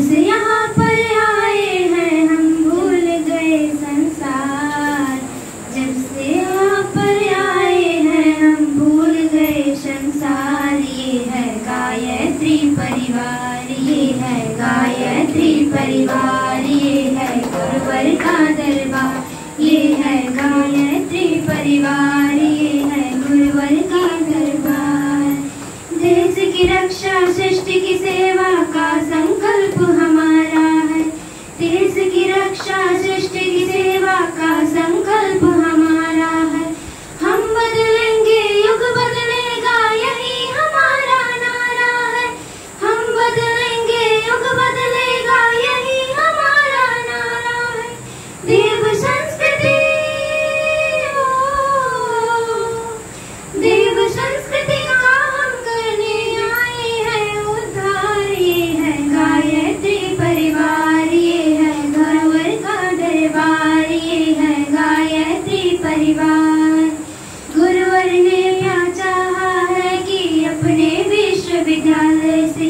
से यहाँ पर आए हैं हम भूल गए संसार। जब से यहाँ पर आए हैं हम भूल गए संसार। ये है गायत्री परिवार, ये है गायत्री परिवार, ये है गुरुवर का दरबार। ये है गायत्री परिवार, ये है गुरुवर का दरबार। देश की रक्षा सृष्टि की सेवा का संकल्प हमारा है। देश की रक्षा सृष्टि की सेवा का संकल्प हमारा है। हम बदलेंगे युग बदलेगा यही हमारा नारा है। हम बदलेंगे युग बदलेगा यही हमारा नारा है। देव संस्कृति देव संस्कृति का हम करने आए हैं उद्धार। ये है गायत्री परिवार, ये है गुरुवर का दरबार। ये है गायत्री परिवार। गुरुवर ने क्या चाहा है कि अपने विश्वविद्यालय से,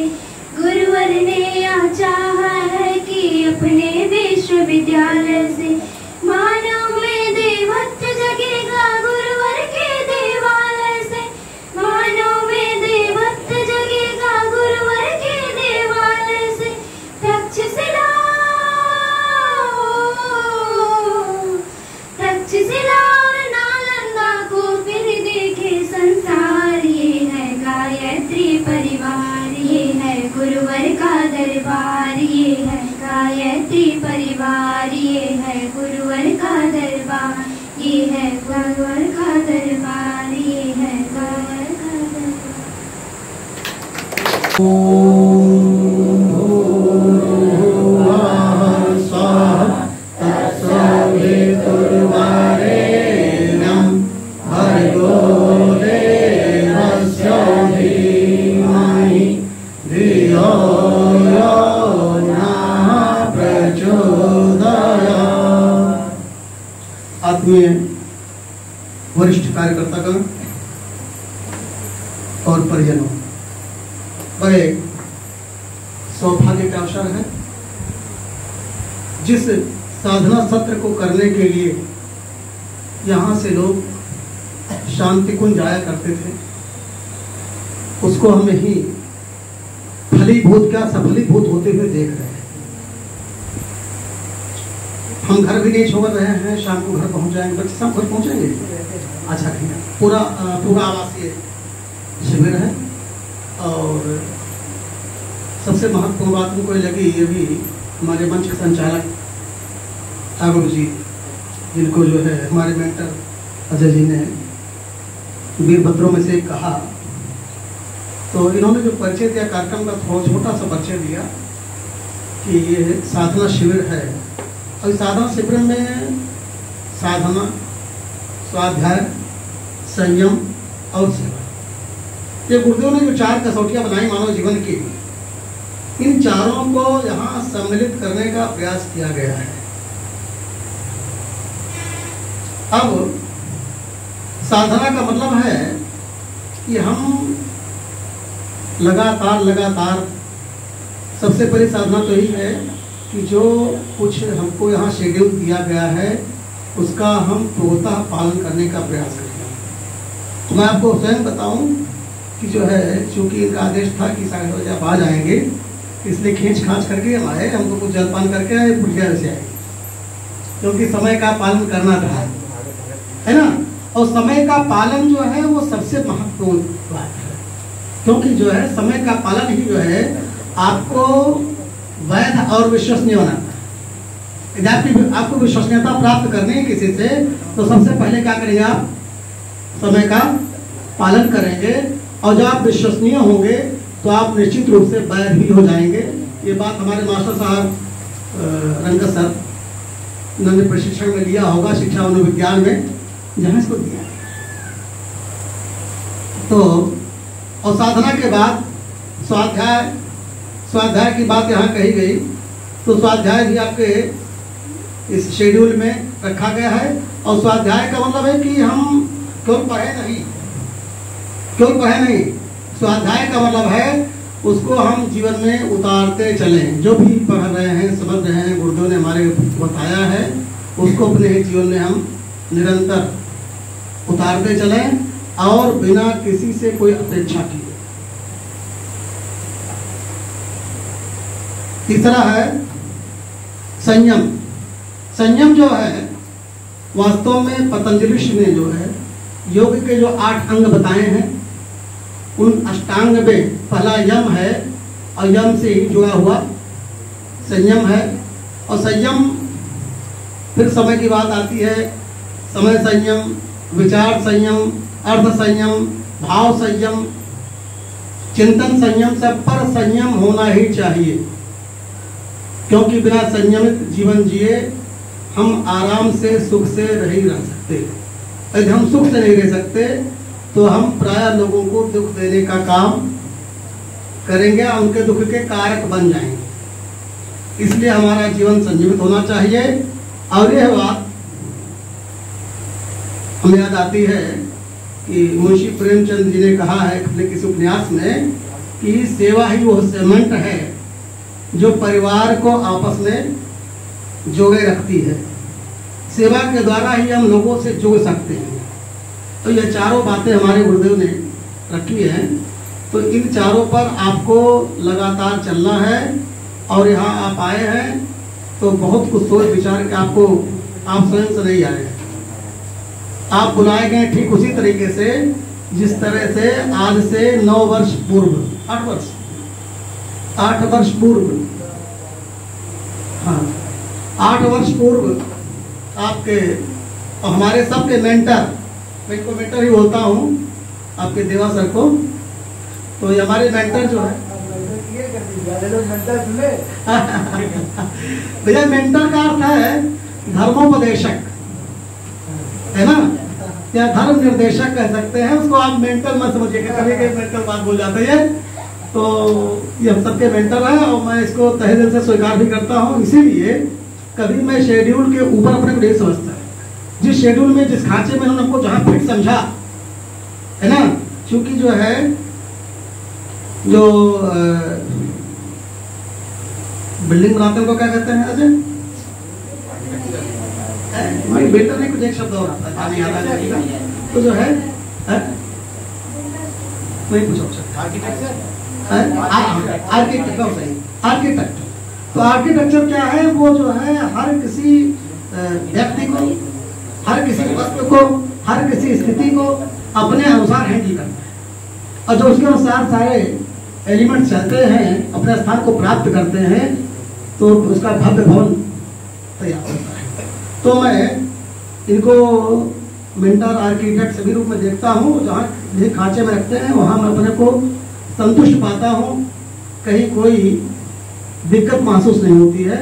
गुरुवर ने क्या चाहा है कि अपने विश्वविद्यालय से मानव में देवत्व जगेगा गुरुवर के देवालय से। मानव में देवत्व जगेगा गुरुवर के देवालय से। तक्षशिला और नालंदा को फिर देखे संसार। ये है गायत्री परिवार, ये है गुरुवर का दरबार। ये है गायत्री परिवार, ये है गुरुवर का दरबार। ये है गुरुवर का दरबार, ये है गुरुवर का दरबार। आत्मीय वरिष्ठ कार्यकर्तागण और परिजनों, बड़े सौभाग्य का अवसर है। जिस साधना सत्र को करने के लिए यहाँ से लोग शांति कुंज जाया करते थे, उसको हम ही फलीभूत क्या सफलीभूत होते हुए देख रहे हैं। हम घर भी नहीं छोड़ रहे हैं, शाम को घर पहुंच जाएंगे। बच्चे सब घर पहुंचेंगे। अच्छा ठीक है। पूरा आवासीय शिविर है। और सबसे महत्वपूर्ण बात मुझको लगी, ये भी हमारे मंच के संचालक ठाकुर जी, जिनको जो है हमारे मेंटर अजय जी ने वीरभद्रों में से कहा, तो इन्होंने जो परिचय दिया कार्यक्रम का, थोड़ा छोटा सा परिचय दिया कि ये साधना शिविर है। और साधना शिविर में साधना, स्वाध्याय, संयम और सेवा, ये गुरुदेव ने जो 4 कसौटियां बनाई मानव जीवन की, इन चारों को यहाँ सम्मिलित करने का प्रयास किया गया है। अब साधना का मतलब है कि हम लगातार सबसे पहली साधना तो यही है कि जो कुछ हमको यहाँ शेड्यूल दिया गया है उसका हम पूर्णतः पालन करने का प्रयास करते हैं। तो मैं आपको स्वयं बताऊं कि जो है, चूंकि इनका आदेश था कि 7:30 बजे आप आ जाएंगे, इसलिए खींच खांच करके हम आए। हमको कुछ जलपान करके आए, पुलिया से आए, क्योंकि समय का पालन करना था, है ना। और समय का पालन जो है वो सबसे महत्वपूर्ण बात है, क्योंकि जो है समय का पालन ही जो है आपको वैध और विश्वसनीय बनाता है। यदि आपको विश्वसनीयता प्राप्त करनी है किसी से, तो सबसे पहले क्या करेंगे आप? समय का पालन करेंगे। और जब आप विश्वसनीय होंगे तो आप निश्चित रूप से वैध भी हो जाएंगे। ये बात हमारे मास्टर साहब रंगत सर, उन्होंने प्रशिक्षण में लिया होगा, शिक्षा मनोविज्ञान में, जहाँ इसको दिया। तो और साधना के बाद स्वाध्याय की बात यहाँ कही गई, तो स्वाध्याय भी आपके इस शेड्यूल में रखा गया है। और स्वाध्याय का मतलब है कि हम केवल पढ़े नहीं, स्वाध्याय का मतलब है उसको हम जीवन में उतारते चलें। जो भी पढ़ रहे हैं, समझ रहे हैं, गुरुदेव ने हमारे बताया है, उसको अपने जीवन में हम निरंतर उतारते चलें और बिना किसी से कोई अपेक्षा किए। तीसरा है संयम। संयम जो है वास्तव में पतंजलि ऋषि ने जो है योग के जो 8 अंग बताए हैं, उन अष्टांग में पहला यम है और यम से ही जुड़ा हुआ संयम है। और संयम फिर समय की बात आती है, समय संयम, विचार संयम, अर्थ संयम, भाव संयम, चिंतन संयम, सब पर संयम होना ही चाहिए, क्योंकि बिना संयमित जीवन जिए हम आराम से सुख से नहीं रह सकते। यदि हम सुख से नहीं रह सकते तो हम प्राय लोगों को दुख देने का काम करेंगे और उनके दुख के कारक बन जाएंगे। इसलिए हमारा जीवन संयमित होना चाहिए। और यह बात हमें याद आती है कि मुंशी प्रेमचंद जी ने कहा है अपने किसी उपन्यास में कि सेवा ही वो सीमेंट है जो परिवार को आपस में जोड़े रखती है। सेवा के द्वारा ही हम लोगों से जुड़ सकते हैं। तो ये चारों बातें हमारे गुरुदेव ने रखी हैं। तो इन चारों पर आपको लगातार चलना है। और यहाँ आप आए हैं तो बहुत कुछ सोच विचार के आपको, आप स्वयं से नहीं आए, आप बुलाए गए ठीक उसी तरीके से जिस तरह से आज से 9 वर्ष पूर्व, 8 वर्ष पूर्व, हाँ 8 वर्ष पूर्व आपके और हमारे सबके मेंटर, मैं इनको मेंटर ही बोलता हूँ आपके देवा सर को। तो ये हमारे मेंटर जो है भैया, मेंटर का अर्थ है धर्मोपदेशक, है ना, या धर्म निर्देशक कह सकते हैं उसको। आप मेंटर मत समझिए, कभी कभी मेंटर बात बोल जाते हैं। तो ये हम सबके मेंटर है और मैं इसको तहे दिल से स्वीकार भी करता हूँ। इसीलिए कभी मैं शेड्यूल के ऊपर अपने को नहीं समझता। जिस शेड्यूल में, जिस खांचे में उन्होंने हमको जहाँ फिट समझा है ना, क्योंकि जो है जो बिल्डिंग बनाते हैं को क्या कहते हैं अजय? बिल्डर नहीं, कुछ एक शब्द और आता है, याद आ जाएगा। तो जो है नहीं पूछो, आर्किटेक्चर। तो आर्किटेक्चर क्या है? वो जो है हर किसी व्यक्ति को, हर किसी वस्तु को, हर किसी स्थिति को अपने अनुसार हैंडल करता है और जो उसके अनुसार सारे एलिमेंट चलते हैं, अपने स्थान को प्राप्त करते हैं, तो उसका भव्य भवन तैयार होता है। तो मैं इनको मेंटर आर्किटेक्ट सभी रूप में देखता हूँ। जहाँ जिस खांचे में रखते हैं वहाँ मैं अपने को संतुष्ट पाता हूँ, कहीं कोई दिक्कत महसूस नहीं होती है।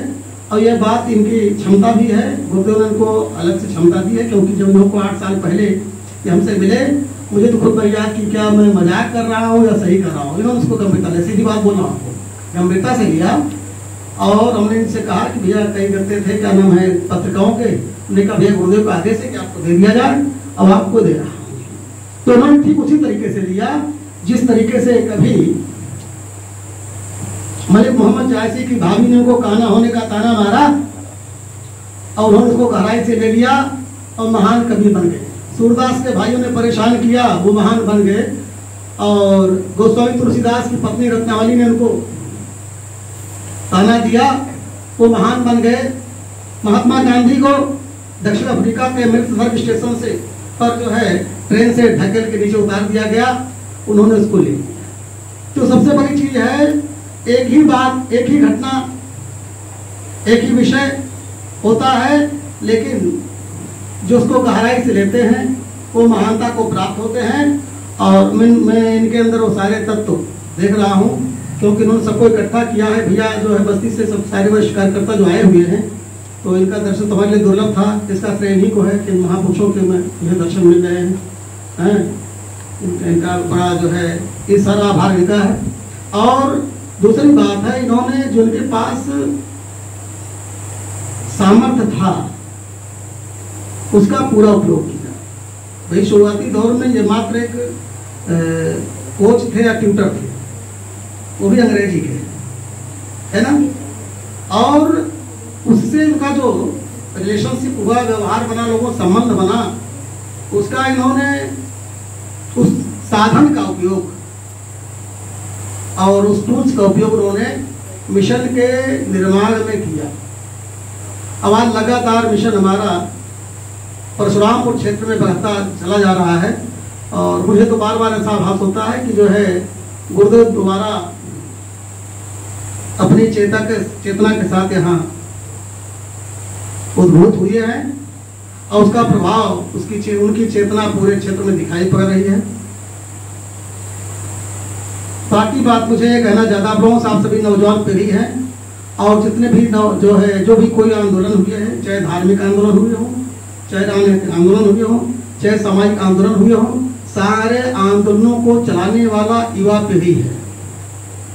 और यह बात इनकी क्षमता भी है, गुरुदेव ने इनको अलग से क्षमता दी है। क्योंकि जब इनको 8 साल पहले ये हमसे मिले, मुझे तो खुद याद कि क्या मैं मजाक कर रहा हूँ या सही कर रहा हूँ। इन्होंने उसको गंभीरता से, सीधी बात बोल रहा हूँ आपको, गंभीरता से लिया। और हमने इनसे कहा कि भैया कई करते थे, क्या नाम है, पत्रिकाओं के, उन्होंने कहा भैया गुरुदेव का आदेश है कि आपको दे दिया जाए, अब आपको दे रहा हूँ। तो उन्होंने ठीक उसी तरीके से लिया जिस तरीके से कभी मलिक मोहम्मद जायसी की भाभी ने उनको काना होने का ताना मारा और उन्होंने उसको गहराई से ले लिया और महान कवि बन गए। सूरदास के भाइयों ने परेशान किया, वो महान बन गए। और गोस्वामी तुलसीदास की पत्नी रत्नावली ने उनको ताना दिया, वो महान बन गए। महात्मा गांधी को दक्षिण अफ्रीका के अमृतसर स्टेशन से पर जो है ट्रेन से ढकेल के नीचे उतार दिया गया, उन्होंने उसको ले लिया। तो सबसे बड़ी चीज है, एक ही बात, एक ही घटना, एक ही विषय होता है, लेकिन जो उसको गहराई से लेते हैं वो महानता को प्राप्त होते हैं। और मैं इनके अंदर वो सारे तत्व देख रहा हूँ, क्योंकि इन्होंने सबको इकट्ठा किया है। भैया जो है बस्ती से सब सारे वरिष्ठ कार्यकर्ता जो आए हुए हैं, तो इनका दर्शन तुम्हारे लिए दुर्लभ था। इसका श्रेय इन्हीं को है कि महापुरुषों के में मुझे दर्शन मिल गए हैं। इनका बड़ा जो है इस सारा आभार इनका है। और दूसरी बात है, इन्होंने जो इनके पास सामर्थ्य था उसका पूरा उपयोग किया। भाई शुरुआती दौर में ये मात्र एक कोच थे या ट्यूटर थे, वो भी अंग्रेजी के, है ना। और उससे उनका जो रिलेशनशिप हुआ, व्यवहार बना, लोगों संबंध बना, उसका इन्होंने उस साधन का उपयोग और उस टूल्स का उपयोग उन्होंने मिशन के निर्माण में किया। अब आज लगातार मिशन हमारा परशुरामपुर क्षेत्र में बढ़ता चला जा रहा है और मुझे तो बार बार ऐसा आभास होता है कि जो है गुरुदेव दोबारा अपनी चेतना के साथ यहाँ उद्भूत हुए हैं और उसका प्रभाव उनकी चेतना पूरे क्षेत्र में दिखाई पड़ रही है। बाकी बात मुझे ये कहना ज्यादा आप लोगों से, आप सभी नौजवान पीढ़ी हैं और जितने भी जो भी कोई आंदोलन हुए हैं, चाहे धार्मिक आंदोलन हुए हो, चाहे राजनीतिक आंदोलन हुए हो, चाहे सामाजिक आंदोलन हुए हो, सारे आंदोलनों को चलाने वाला युवा पीढ़ी है।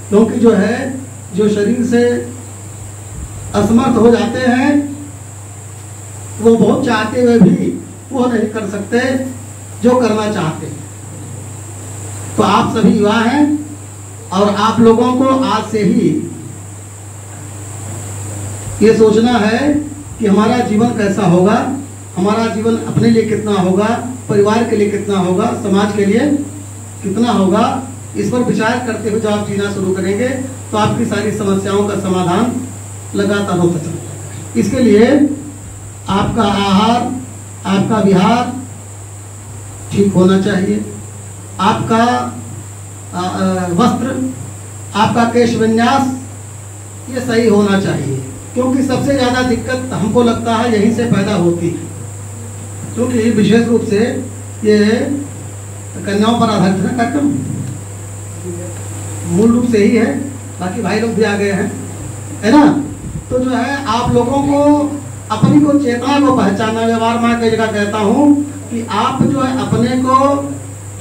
क्योंकि जो है जो शरीर से असमर्थ हो जाते हैं वो बहुत चाहते हुए भी वो नहीं कर सकते जो करना चाहते हैं। तो आप सभी युवा हैं और आप लोगों को आज से ही ये सोचना है कि हमारा जीवन कैसा होगा, हमारा जीवन अपने लिए कितना होगा, परिवार के लिए कितना होगा, समाज के लिए कितना होगा। इस पर विचार करते हुए जब आप जीना शुरू करेंगे तो आपकी सारी समस्याओं का समाधान लगातार होता चलता है। इसके लिए आपका आहार, आपका विहार ठीक होना चाहिए, आपका वस्त्र, आपका केश विन्यास ये सही होना चाहिए। क्योंकि सबसे ज्यादा दिक्कत हमको लगता है यहीं से पैदा होती है, क्योंकि विशेष रूप से ये कन्याओं पर आधारित है कार्यक्रम, मूल रूप से ही है, बाकी भाई लोग भी आ गए हैं, है ना। तो जो है आप लोगों को अपनी को चेतना को पहचानना, व्यवहार मैं कई जगह कहता हूं कि आप जो है अपने को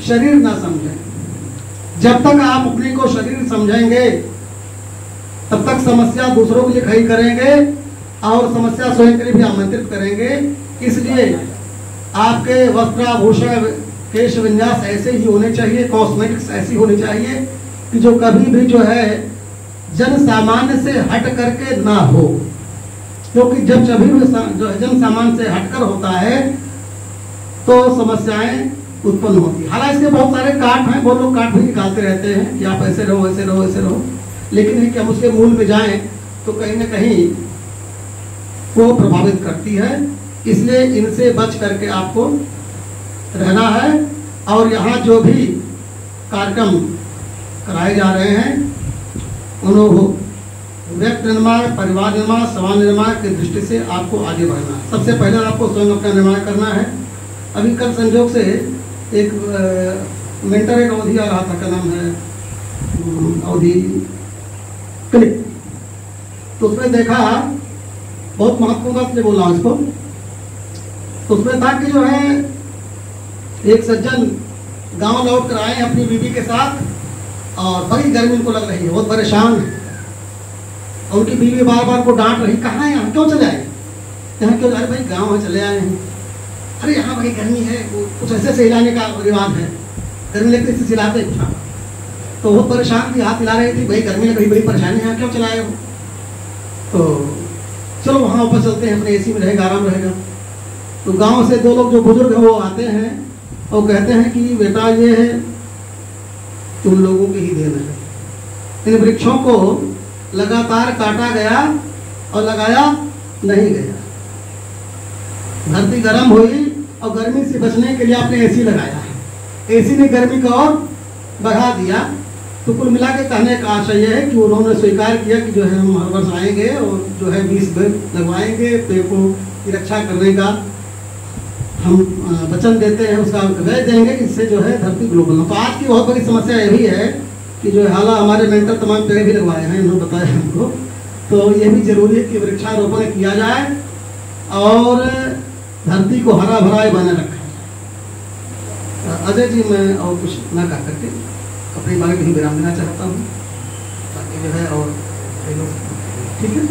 शरीर ना समझें। जब तक आप अपने को शरीर समझेंगे तब तक समस्या दूसरों के लिए खड़ी करेंगे और समस्या स्वयं के लिए भी आमंत्रित करेंगे। इसलिए आपके वस्त्राभूषण, केश विन्यास ऐसे ही होने चाहिए, कॉस्मेटिक्स ऐसी होनी चाहिए कि जो कभी भी जो है जन सामान्य से हट करके ना हो। क्योंकि जब सभी जो जन सामान्य से हटकर होता है तो समस्याएं उत्पन्न होती है। हालांकि इसके बहुत सारे काट हैं, बहुत लोग काट भी निकालते रहते हैं कि आप ऐसे रहो, ऐसे रहो, ऐसे रहो, लेकिन कि हम उसके मूल में जाएं तो कहीं ना कहीं वो प्रभावित करती है। इसलिए इनसे बच करके आपको रहना है। और यहाँ जो भी कार्यक्रम कराए जा रहे हैं उन्होंने व्यक्ति निर्माण, परिवार निर्माण, समाज निर्माण की दृष्टि से आपको आगे बढ़ना है। सबसे पहले आपको स्वयं अपना निर्माण करना है। अभी कल संयोग से एक मेंटर एक अवधि आ रहा था, क्या नाम है, अवधि क्लिक, तो उसमें देखा, बहुत महत्वपूर्ण बात से बोल रहा हूँ इसको, तो उसमें था कि जो है एक सज्जन गांव लौट कर आए अपनी बीवी के साथ और बड़ी गर्मी उनको लग रही है, बहुत परेशान है। और उनकी बीवी बार बार को डांट रही, कहाँ है, यहाँ क्यों चले आए, यहाँ क्यों, अरे भाई गाँव में चले आए हैं, अरे यहाँ बड़ी गर्मी है, कुछ ऐसे से हिलाने का रिवाज है, गर्मी लगती है हिलाते कुछ। तो वो परेशान थी, हाथ हिला रही थी, भाई गर्मी में बड़ी परेशानी है, यहाँ क्यों चलाए हो। तो चलो वहाँ ऊपर चलते हैं, अपने एसी में रहेगा, आराम रहेगा। तो गांव से दो लोग जो बुजुर्ग हैं वो आते हैं और कहते हैं कि बेटा ये है तुम लोगों की ही देन है, इन वृक्षों को लगातार काटा गया और लगाया नहीं गया। धरती गर्म हुई और गर्मी से बचने के लिए आपने एसी लगाया है, एसी ने गर्मी को और बढ़ा दिया। तो कुल मिला के कहने का आशय यह है कि उन्होंने स्वीकार किया कि जो है हम हर वर्ष आएंगे और जो है 20 पेड़ लगवाएंगे, पेड़ों की रक्षा करने का हम वचन देते हैं, उसका वैध देंगे, इससे जो है धरती ग्लोबल हो। तो आज की बहुत बड़ी समस्या यह भी है कि जो है हालांकि हमारे मेंटर तमाम पेड़ भी लगवाए हैं, उन्होंने बताया हमको। तो ये भी जरूरी है कि वृक्षारोपण किया जाए और धरती को हरा भरा बनाए रखा जाए। अजय जी, मैं और कुछ ना कह करके अपनी बात ही विराम देना चाहता हूँ, ताकि जो है और ठीक है।